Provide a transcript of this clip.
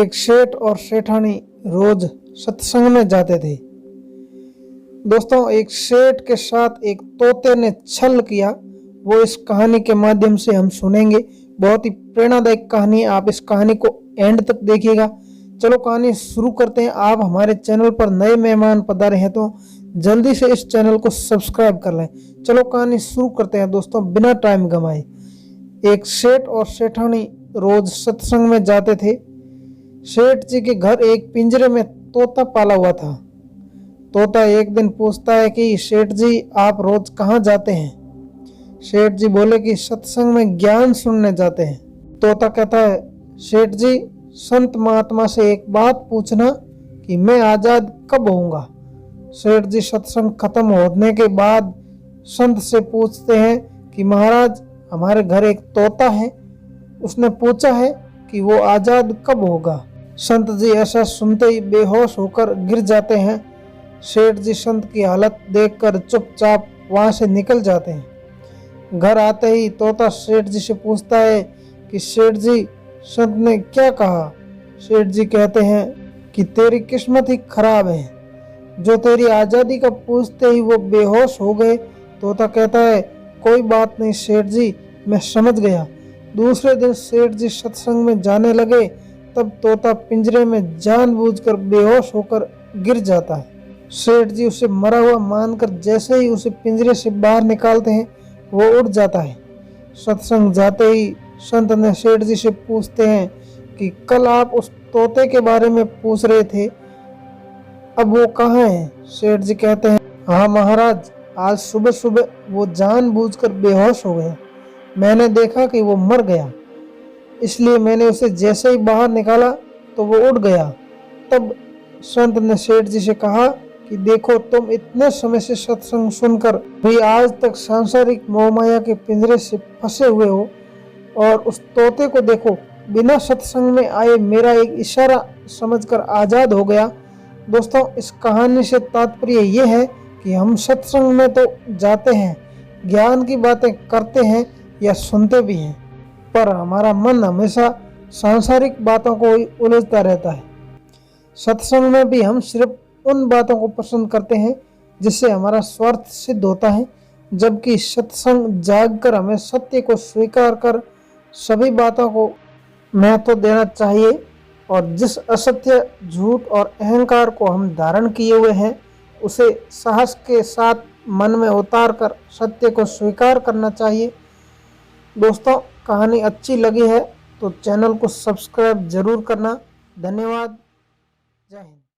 एक सेठ और सेठानी रोज सत्संग में जाते थे। दोस्तों, एक सेठ के साथ एक तोते ने छल किया, वो इस कहानी के माध्यम से हम सुनेंगे। बहुत ही प्रेरणादायक कहानी है, आप इस कहानी को एंड तक देखिएगा। चलो कहानी शुरू करते हैं। आप हमारे चैनल पर नए मेहमान पधारे हैं तो जल्दी से इस चैनल को सब्सक्राइब कर लें। चलो कहानी शुरू करते हैं दोस्तों, बिना टाइम गंवाए। एक सेठ और सेठानी रोज सत्संग में जाते थे। सेठ जी के घर एक पिंजरे में तोता पाला हुआ था। तोता एक दिन पूछता है कि सेठ जी, आप रोज कहाँ जाते हैं? सेठ जी बोले कि सत्संग में ज्ञान सुनने जाते हैं। तोता कहता है, सेठ जी, संत महात्मा से एक बात पूछना कि मैं आजाद कब होऊंगा? सेठ जी सत्संग खत्म होने के बाद संत से पूछते हैं कि महाराज, हमारे घर एक तोता है, उसने पूछा है कि वो आजाद कब होगा। संत जी ऐसा सुनते ही बेहोश होकर गिर जाते हैं। सेठ जी संत की हालत देखकर चुपचाप वहां से निकल जाते हैं। घर आते ही तोता सेठ जी से पूछता है कि सेठ जी, संत ने क्या कहा? सेठ जी कहते हैं कि तेरी किस्मत ही खराब है, जो तेरी आज़ादी का पूछते ही वो बेहोश हो गए। तोता कहता है, कोई बात नहीं सेठ जी, मैं समझ गया। दूसरे दिन सेठ जी सत्संग में जाने लगे, तब तोता पिंजरे में जानबूझकर बेहोश होकर गिर जाता है। सेठ जी उसे मरा हुआ मानकर जैसे ही उसे पिंजरे से बाहर निकालते हैं, वो उड़ जाता है। सत्संग जाते ही संत ने सेठ जी से पूछते हैं कि कल आप उस तोते के बारे में पूछ रहे थे, अब वो कहाँ है? सेठ जी कहते हैं, हाँ महाराज, आज सुबह सुबह वो जानबूझकर बेहोश हो गया। मैंने देखा कि वो मर गया, इसलिए मैंने उसे जैसे ही बाहर निकाला तो वो उड़ गया। तब संत ने सेठ जी से कहा कि देखो, तुम इतने समय से सत्संग सुनकर भी आज तक सांसारिक मोहमाया के पिंजरे से फंसे हुए हो, और उस तोते को देखो, बिना सत्संग में आए मेरा एक इशारा समझकर आज़ाद हो गया। दोस्तों, इस कहानी से तात्पर्य ये है कि हम सत्संग में तो जाते हैं, ज्ञान की बातें करते हैं या सुनते भी हैं, पर हमारा मन हमेशा सांसारिक बातों को ही उलझता रहता है। सत्संग में भी हम सिर्फ उन बातों को पसंद करते हैं जिससे हमारा स्वार्थ सिद्ध होता है, जबकि सत्संग जागकर हमें सत्य को स्वीकार कर सभी बातों को महत्व देना चाहिए, और जिस असत्य, झूठ और अहंकार को हम धारण किए हुए हैं, उसे साहस के साथ मन में उतार कर सत्य को स्वीकार करना चाहिए। दोस्तों, कहानी अच्छी लगी है तो चैनल को सब्सक्राइब जरूर करना। धन्यवाद। जय हिंद।